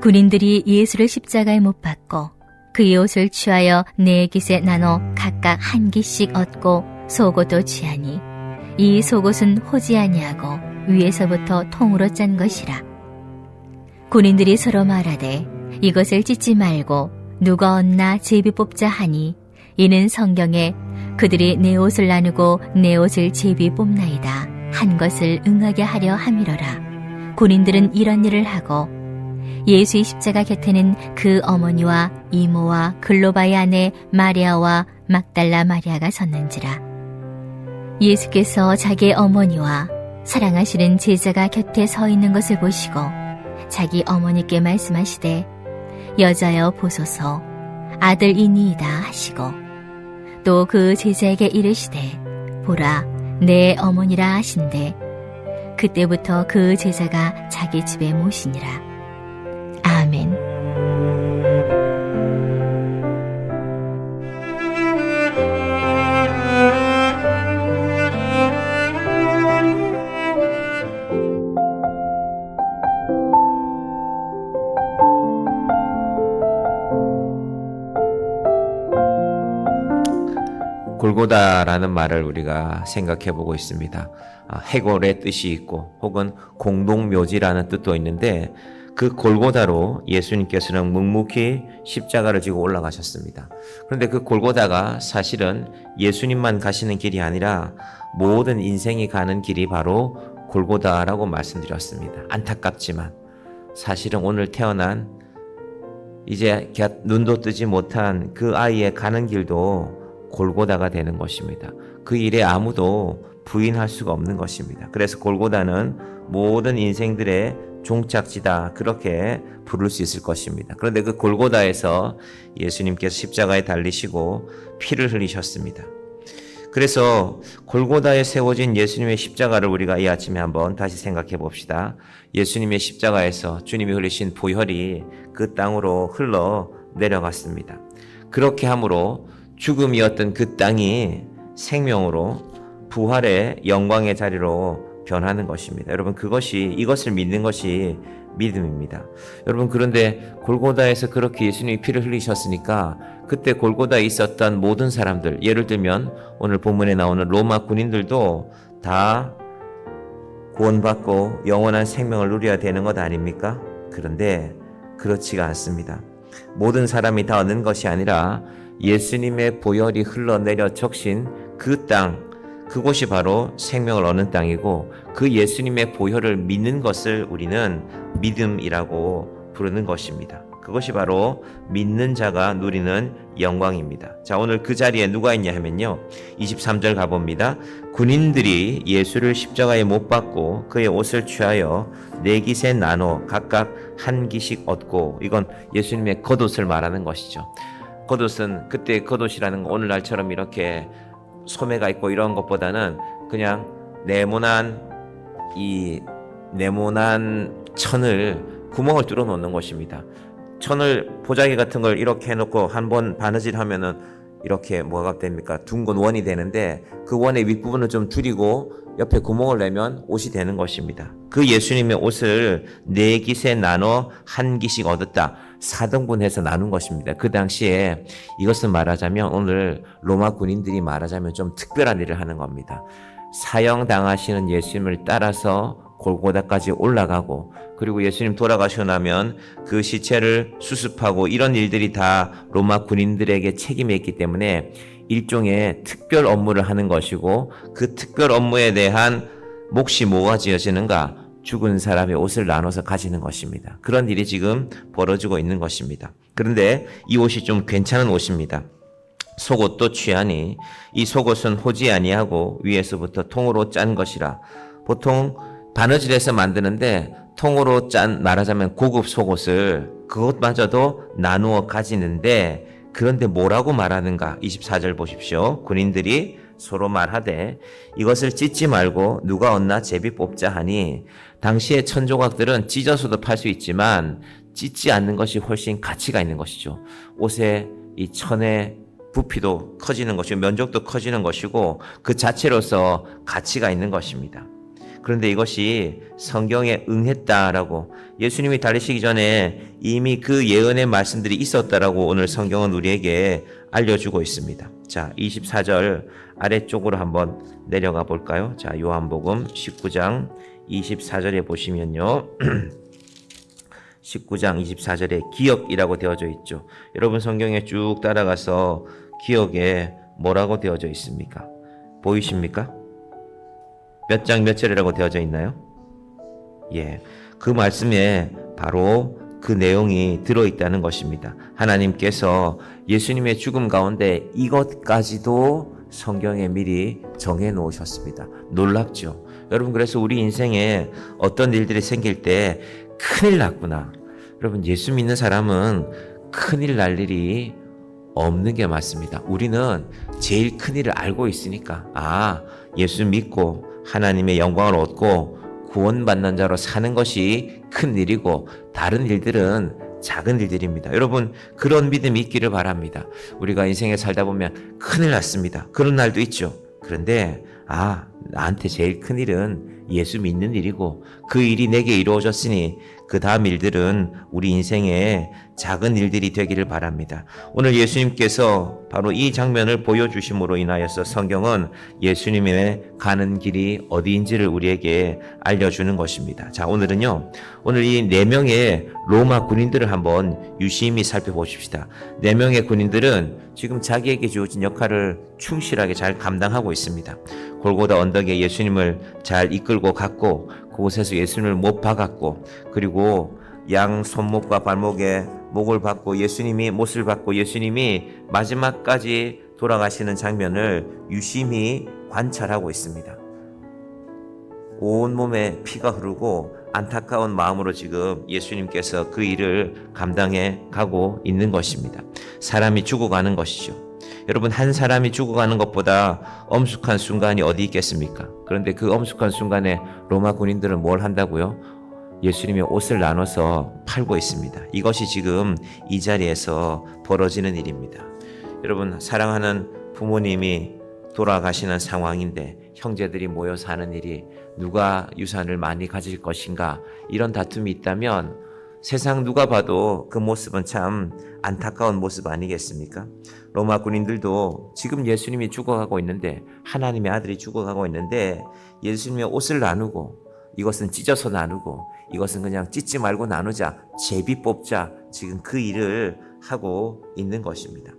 군인들이 예수를 십자가에 못 박고 그의 옷을 취하여 네 깃에 나눠 각각 한 깃씩 얻고 속옷도 취하니 이 속옷은 호지 아니하고 위에서부터 통으로 짠 것이라. 군인들이 서로 말하되 이것을 찢지 말고 누가 얻나 제비 뽑자 하니 이는 성경에 그들이 내 옷을 나누고 내 옷을 제비 뽑나이다 한 것을 응하게 하려 함이로라. 군인들은 이런 일을 하고 예수의 십자가 곁에는 그 어머니와 이모와 글로바의 아내 마리아와 막달라 마리아가 섰는지라. 예수께서 자기의 어머니와 사랑하시는 제자가 곁에 서 있는 것을 보시고 자기 어머니께 말씀하시되 여자여 보소서 아들이니이다 하시고 또 그 제자에게 이르시되 보라 내 어머니라 하신대 그때부터 그 제자가 자기 집에 모시니라. 아멘. 골고다라는 말을 우리가 생각해 보고 있습니다. 해골의 뜻이 있고 혹은 공동묘지라는 뜻도 있는데 그 골고다로 예수님께서는 묵묵히 십자가를 지고 올라가셨습니다. 그런데 그 골고다가 사실은 예수님만 가시는 길이 아니라 모든 인생이 가는 길이 바로 골고다라고 말씀드렸습니다. 안타깝지만 사실은 오늘 태어난 이제 눈도 뜨지 못한 그 아이의 가는 길도 골고다가 되는 것입니다. 그 일에 아무도 부인할 수가 없는 것입니다. 그래서 골고다는 모든 인생들의 종착지다 그렇게 부를 수 있을 것입니다. 그런데 그 골고다에서 예수님께서 십자가에 달리시고 피를 흘리셨습니다. 그래서 골고다에 세워진 예수님의 십자가를 우리가 이 아침에 한번 다시 생각해 봅시다. 예수님의 십자가에서 주님이 흘리신 보혈이 그 땅으로 흘러 내려갔습니다. 그렇게 함으로 죽음이었던 그 땅이 생명으로 부활의 영광의 자리로 변하는 것입니다. 여러분 이것을 믿는 것이 믿음입니다. 여러분 그런데 골고다에서 그렇게 예수님이 피를 흘리셨으니까 그때 골고다에 있었던 모든 사람들 예를 들면 오늘 본문에 나오는 로마 군인들도 다 구원받고 영원한 생명을 누려야 되는 것 아닙니까? 그런데 그렇지가 않습니다. 모든 사람이 다 얻는 것이 아니라 예수님의 보혈이 흘러내려 적신 그 땅, 그곳이 바로 생명을 얻는 땅이고 그 예수님의 보혈을 믿는 것을 우리는 믿음이라고 부르는 것입니다. 그것이 바로 믿는 자가 누리는 영광입니다. 자, 오늘 그 자리에 누가 있냐 하면요. 23절 가봅니다. 군인들이 예수를 십자가에 못 박고 그의 옷을 취하여 네 깃에 나눠 각각 한 깃씩 얻고 이건 예수님의 겉옷을 말하는 것이죠. 겉옷은 그때 겉옷이라는 거 오늘날처럼 이렇게 소매가 있고 이런 것보다는 그냥 네모난 천을 구멍을 뚫어 놓는 것입니다. 천을 보자기 같은 걸 이렇게 해놓고 한번 바느질 하면은 이렇게 뭐가 됩니까? 둥근 원이 되는데 그 원의 윗부분을 좀 줄이고 옆에 구멍을 내면 옷이 되는 것입니다. 그 예수님의 옷을 네 깃에 나눠 한 깃씩 얻었다. 4등분해서 나눈 것입니다. 그 당시에 이것은 말하자면 오늘 로마 군인들이 말하자면 좀 특별한 일을 하는 겁니다. 사형당하시는 예수님을 따라서 골고다까지 올라가고 그리고 예수님 돌아가시고 나면 그 시체를 수습하고 이런 일들이 다 로마 군인들에게 책임이 있기 때문에 일종의 특별 업무를 하는 것이고 그 특별 업무에 대한 몫이 뭐가 지어지는가? 죽은 사람의 옷을 나눠서 가지는 것입니다. 그런 일이 지금 벌어지고 있는 것입니다. 그런데 이 옷이 좀 괜찮은 옷입니다. 속옷도 취하니 이 속옷은 호지 아니하고 위에서부터 통으로 짠 것이라. 보통 바느질해서 만드는데 통으로 짠 말하자면 고급 속옷을 그것마저도 나누어 가지는데 그런데 뭐라고 말하는가? 24절 보십시오. 군인들이 서로 말하되 이것을 찢지 말고 누가 얻나 제비 뽑자 하니 당시의 천조각들은 찢어서도 팔 수 있지만 찢지 않는 것이 훨씬 가치가 있는 것이죠. 옷의 이 천의 부피도 커지는 것이고 면적도 커지는 것이고 그 자체로서 가치가 있는 것입니다. 그런데 이것이 성경에 응했다라고, 예수님이 달리시기 전에 이미 그 예언의 말씀들이 있었다라고 오늘 성경은 우리에게 알려주고 있습니다. 자, 24절 아래쪽으로 한번 내려가 볼까요? 자, 요한복음 19장 24절에 보시면요. 19장 24절에 기억이라고 되어져 있죠. 여러분 성경에 쭉 따라가서 기억에 뭐라고 되어져 있습니까? 보이십니까? 몇 장 몇 절이라고 되어져 있나요? 예, 그 말씀에 바로 그 내용이 들어있다는 것입니다. 하나님께서 예수님의 죽음 가운데 이것까지도 성경에 미리 정해 놓으셨습니다. 놀랍죠? 여러분, 그래서 우리 인생에 어떤 일들이 생길 때 큰일 났구나. 여러분, 예수 믿는 사람은 큰일 날 일이 없는 게 맞습니다. 우리는 제일 큰일을 알고 있으니까, 예수 믿고 하나님의 영광을 얻고 구원받는 자로 사는 것이 큰 일이고 다른 일들은 작은 일들입니다. 여러분, 그런 믿음이 있기를 바랍니다. 우리가 인생에 살다 보면 큰일 났습니다. 그런 날도 있죠. 그런데 나한테 제일 큰 일은 예수 믿는 일이고 그 일이 내게 이루어졌으니 그 다음 일들은 우리 인생의 작은 일들이 되기를 바랍니다. 오늘 예수님께서 바로 이 장면을 보여주심으로 인하여서 성경은 예수님의 가는 길이 어디인지를 우리에게 알려주는 것입니다. 자, 오늘은요, 오늘 이 4명의 로마 군인들을 한번 유심히 살펴보십시다. 4명의 군인들은 지금 자기에게 주어진 역할을 충실하게 잘 감당하고 있습니다. 골고다 언덕에 예수님을 잘 이끌고 갔고 그곳에서 예수님을 못 박았고, 그리고 양 손목과 발목에 목을 박고 예수님이 못을 박고 예수님이 마지막까지 돌아가시는 장면을 유심히 관찰하고 있습니다. 온몸에 피가 흐르고 안타까운 마음으로 지금 예수님께서 그 일을 감당해 가고 있는 것입니다. 사람이 죽어가는 것이죠. 여러분, 한 사람이 죽어가는 것보다 엄숙한 순간이 어디 있겠습니까? 그런데 그 엄숙한 순간에 로마 군인들은 뭘 한다고요? 예수님의 옷을 나눠서 팔고 있습니다. 이것이 지금 이 자리에서 벌어지는 일입니다. 여러분, 사랑하는 부모님이 돌아가시는 상황인데 형제들이 모여서 하는 일이 누가 유산을 많이 가질 것인가, 이런 다툼이 있다면 세상 누가 봐도 그 모습은 참 안타까운 모습 아니겠습니까? 로마 군인들도 지금 예수님이 죽어가고 있는데, 하나님의 아들이 죽어가고 있는데 예수님의 옷을 나누고, 이것은 찢어서 나누고, 이것은 그냥 찢지 말고 나누자, 제비 뽑자, 지금 그 일을 하고 있는 것입니다.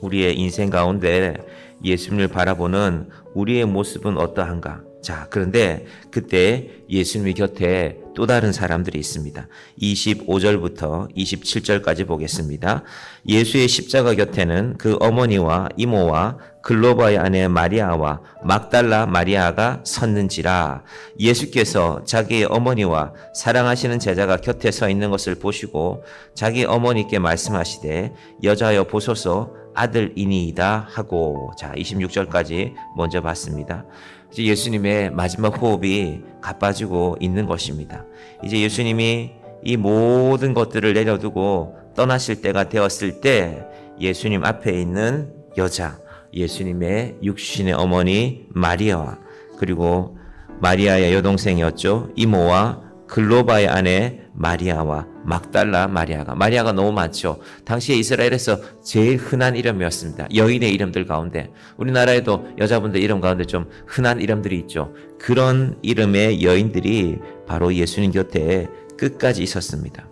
우리의 인생 가운데 예수님을 바라보는 우리의 모습은 어떠한가? 자, 그런데 그때 예수님의 곁에 또 다른 사람들이 있습니다. 25절부터 27절까지 보겠습니다. 예수의 십자가 곁에는 그 어머니와 이모와 글로바의 아내 마리아와 막달라 마리아가 섰는지라. 예수께서 자기의 어머니와 사랑하시는 제자가 곁에 서 있는 것을 보시고 자기 어머니께 말씀하시되 여자여 보소서 아들이니이다 하고, 자, 26절까지 먼저 봤습니다. 이제 예수님의 마지막 호흡이 가빠지고 있는 것입니다. 이제 예수님이 이 모든 것들을 내려두고 떠나실 때가 되었을 때 예수님 앞에 있는 여자, 예수님의 육신의 어머니 마리아와, 그리고 마리아의 여동생이었죠, 이모와 글로바의 아내 마리아와 막달라 마리아가 너무 많죠. 당시에 이스라엘에서 제일 흔한 이름이었습니다. 여인의 이름들 가운데, 우리나라에도 여자분들 이름 가운데 좀 흔한 이름들이 있죠. 그런 이름의 여인들이 바로 예수님 곁에 끝까지 있었습니다.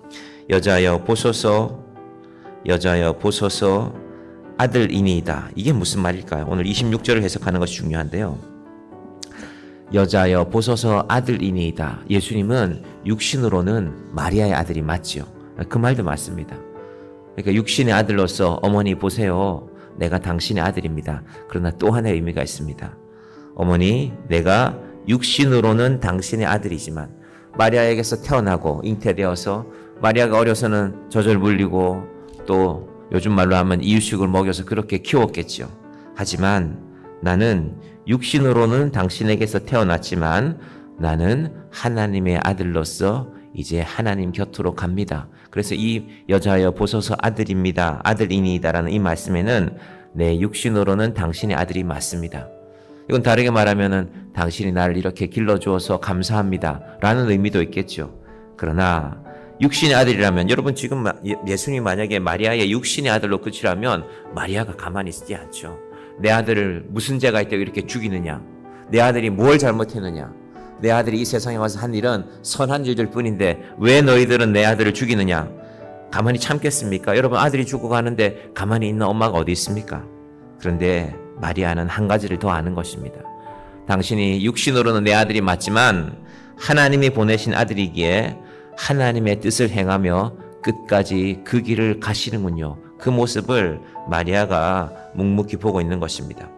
여자여 보소서, 여자여 보소서 아들이니이다. 이게 무슨 말일까요? 오늘 26절을 해석하는 것이 중요한데요. 여자여 보소서 아들이니이다. 예수님은 육신으로는 마리아의 아들이 맞지요. 그 말도 맞습니다. 그러니까 육신의 아들로서 어머니 보세요, 내가 당신의 아들입니다. 그러나 또 하나의 의미가 있습니다. 어머니, 내가 육신으로는 당신의 아들이지만 마리아에게서 태어나고 잉태되어서 마리아가 어려서는 젖을 물리고 또 요즘 말로 하면 이유식을 먹여서 그렇게 키웠겠죠. 하지만 나는 육신으로는 당신에게서 태어났지만 나는 하나님의 아들로서 이제 하나님 곁으로 갑니다. 그래서 이 여자여 보소서 아들입니다, 아들이니이다라는 이 말씀에는 내 육신으로는 당신의 아들이 맞습니다. 이건 다르게 말하면은 당신이 나를 이렇게 길러주어서 감사합니다 라는 의미도 있겠죠. 그러나 육신의 아들이라면, 여러분 지금 예수님이 만약에 마리아의 육신의 아들로 끝이라면 마리아가 가만히 있지 않죠. 내 아들을 무슨 죄가 있다고 이렇게 죽이느냐, 내 아들이 뭘 잘못했느냐, 내 아들이 이 세상에 와서 한 일은 선한 일들 뿐인데 왜 너희들은 내 아들을 죽이느냐, 가만히 참겠습니까? 여러분, 아들이 죽어가는데 가만히 있는 엄마가 어디 있습니까? 그런데 마리아는 한 가지를 더 아는 것입니다. 당신이 육신으로는 내 아들이 맞지만 하나님이 보내신 아들이기에 하나님의 뜻을 행하며 끝까지 그 길을 가시는군요. 그 모습을 마리아가 묵묵히 보고 있는 것입니다.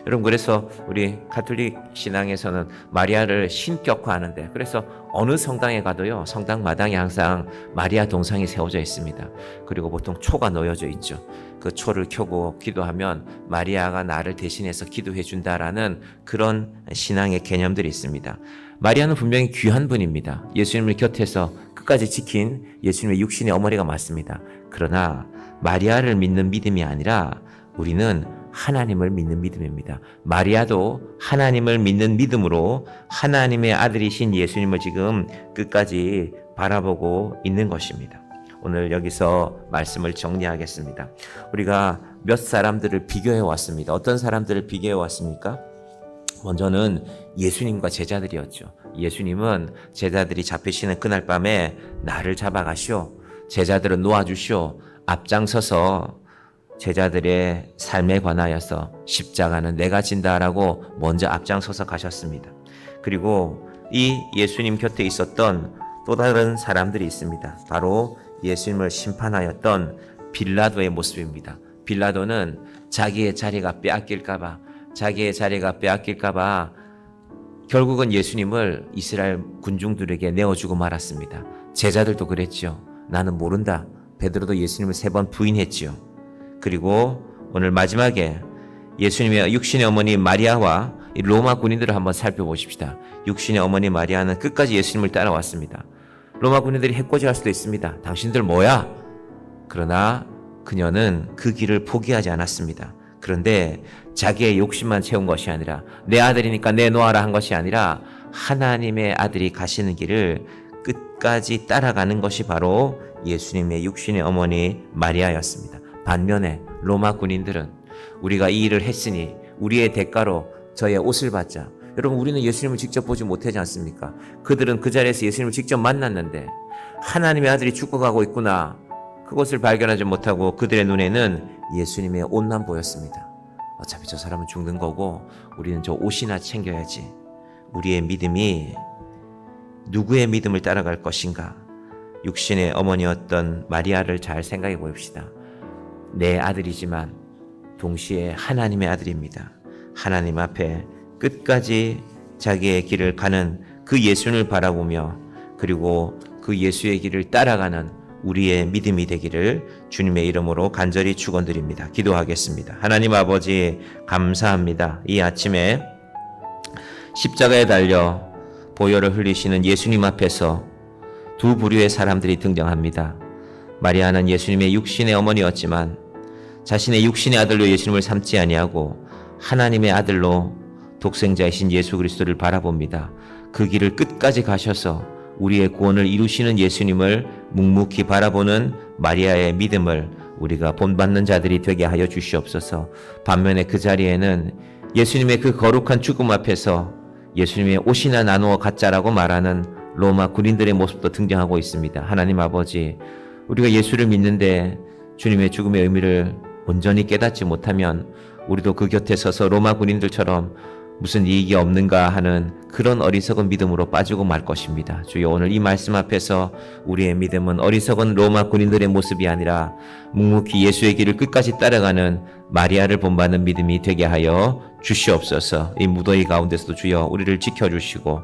여러분, 그래서 우리 가톨릭 신앙에서는 마리아를 신격화하는데, 그래서 어느 성당에 가도요, 성당 마당에 항상 마리아 동상이 세워져 있습니다. 그리고 보통 초가 놓여져 있죠. 그 초를 켜고 기도하면 마리아가 나를 대신해서 기도해 준다라는 그런 신앙의 개념들이 있습니다. 마리아는 분명히 귀한 분입니다. 예수님을 곁에서 끝까지 지킨 예수님의 육신의 어머니가 맞습니다. 그러나 마리아를 믿는 믿음이 아니라 우리는 하나님을 믿는 믿음입니다. 마리아도 하나님을 믿는 믿음으로 하나님의 아들이신 예수님을 지금 끝까지 바라보고 있는 것입니다. 오늘 여기서 말씀을 정리하겠습니다. 우리가 몇 사람들을 비교해 왔습니다. 어떤 사람들을 비교해 왔습니까? 먼저는 예수님과 제자들이었죠. 예수님은 제자들이 잡히시는 그날 밤에 나를 잡아가시오, 제자들은 놓아주시오, 앞장서서 제자들의 삶에 관하여서 십자가는 내가 진다라고 먼저 앞장서서 가셨습니다. 그리고 이 예수님 곁에 있었던 또 다른 사람들이 있습니다. 바로 예수님을 심판하였던 빌라도의 모습입니다. 빌라도는 자기의 자리가 빼앗길까봐 결국은 예수님을 이스라엘 군중들에게 내어주고 말았습니다. 제자들도 그랬죠. 나는 모른다. 베드로도 예수님을 3번 부인했지요. 그리고 오늘 마지막에 예수님의 육신의 어머니 마리아와 이 로마 군인들을 한번 살펴보십시다. 육신의 어머니 마리아는 끝까지 예수님을 따라왔습니다. 로마 군인들이 해코지할 수도 있습니다. 당신들 뭐야? 그러나 그녀는 그 길을 포기하지 않았습니다. 그런데 자기의 욕심만 채운 것이 아니라, 내 아들이니까 내놓아라 한 것이 아니라 하나님의 아들이 가시는 길을 끝까지 따라가는 것이 바로 예수님의 육신의 어머니 마리아였습니다. 반면에 로마 군인들은 우리가 이 일을 했으니 우리의 대가로 저의 옷을 받자. 여러분, 우리는 예수님을 직접 보지 못하지 않습니까? 그들은 그 자리에서 예수님을 직접 만났는데 하나님의 아들이 죽어가고 있구나, 그것을 발견하지 못하고 그들의 눈에는 예수님의 옷만 보였습니다. 어차피 저 사람은 죽는 거고 우리는 저 옷이나 챙겨야지. 우리의 믿음이 누구의 믿음을 따라갈 것인가? 육신의 어머니였던 마리아를 잘 생각해 봅시다. 내 아들이지만 동시에 하나님의 아들입니다. 하나님 앞에 끝까지 자기의 길을 가는 그 예수님을 바라보며, 그리고 그 예수의 길을 따라가는 우리의 믿음이 되기를 주님의 이름으로 간절히 축원드립니다. 기도하겠습니다. 하나님 아버지, 감사합니다. 이 아침에 십자가에 달려 보혈을 흘리시는 예수님 앞에서 두 부류의 사람들이 등장합니다. 마리아는 예수님의 육신의 어머니였지만 자신의 육신의 아들로 예수님을 삼지 아니하고 하나님의 아들로 독생자이신 예수 그리스도를 바라봅니다. 그 길을 끝까지 가셔서 우리의 구원을 이루시는 예수님을 묵묵히 바라보는 마리아의 믿음을 우리가 본받는 자들이 되게 하여 주시옵소서. 반면에 그 자리에는 예수님의 그 거룩한 죽음 앞에서 예수님의 옷이나 나누어 갖자라고 말하는 로마 군인들의 모습도 등장하고 있습니다. 하나님 아버지, 우리가 예수를 믿는데 주님의 죽음의 의미를 온전히 깨닫지 못하면 우리도 그 곁에 서서 로마 군인들처럼 무슨 이익이 없는가 하는 그런 어리석은 믿음으로 빠지고 말 것입니다. 주여, 오늘 이 말씀 앞에서 우리의 믿음은 어리석은 로마 군인들의 모습이 아니라 묵묵히 예수의 길을 끝까지 따라가는 마리아를 본받는 믿음이 되게 하여 주시옵소서. 이 무더위 가운데서도 주여 우리를 지켜주시고,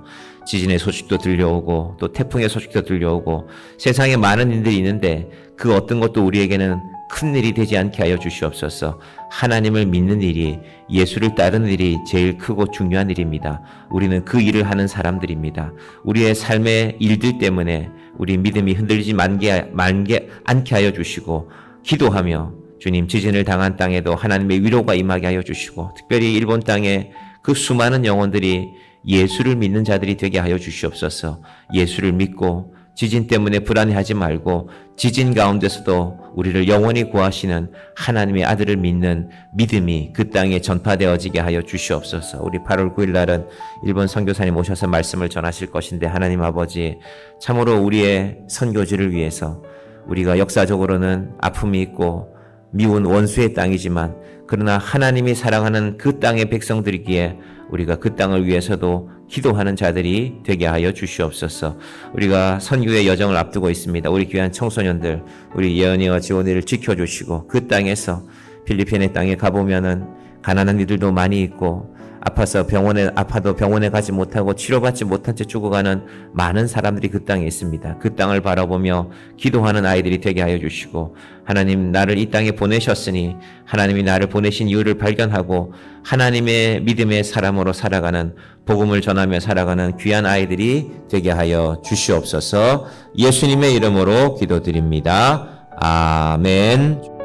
지진의 소식도 들려오고 또 태풍의 소식도 들려오고 세상에 많은 일들이 있는데 그 어떤 것도 우리에게는 큰 일이 되지 않게 하여 주시옵소서. 하나님을 믿는 일이, 예수를 따르는 일이 제일 크고 중요한 일입니다. 우리는 그 일을 하는 사람들입니다. 우리의 삶의 일들 때문에 우리 믿음이 흔들리지 않게 하여 주시고, 기도하며 주님, 지진을 당한 땅에도 하나님의 위로가 임하게 하여 주시고, 특별히 일본 땅에 그 수많은 영혼들이 예수를 믿는 자들이 되게 하여 주시옵소서. 예수를 믿고 지진 때문에 불안해하지 말고 지진 가운데서도 우리를 영원히 구하시는 하나님의 아들을 믿는 믿음이 그 땅에 전파되어지게 하여 주시옵소서. 우리 8월 9일 날은 일본 선교사님 오셔서 말씀을 전하실 것인데 하나님 아버지 참으로 우리의 선교지를 위해서 우리가 역사적으로는 아픔이 있고 미운 원수의 땅이지만 그러나 하나님이 사랑하는 그 땅의 백성들이기에 우리가 그 땅을 위해서도 기도하는 자들이 되게 하여 주시옵소서. 우리가 선교의 여정을 앞두고 있습니다. 우리 귀한 청소년들, 우리 예언이와 지원이를 지켜주시고 그 땅에서 필리핀의 땅에 가보면은 가난한 이들도 많이 있고 아파도 병원에 가지 못하고 치료받지 못한 채 죽어가는 많은 사람들이 그 땅에 있습니다. 그 땅을 바라보며 기도하는 아이들이 되게 하여 주시고 하나님 나를 이 땅에 보내셨으니 하나님이 나를 보내신 이유를 발견하고 하나님의 믿음의 사람으로 살아가는 복음을 전하며 살아가는 귀한 아이들이 되게 하여 주시옵소서. 예수님의 이름으로 기도드립니다. 아멘.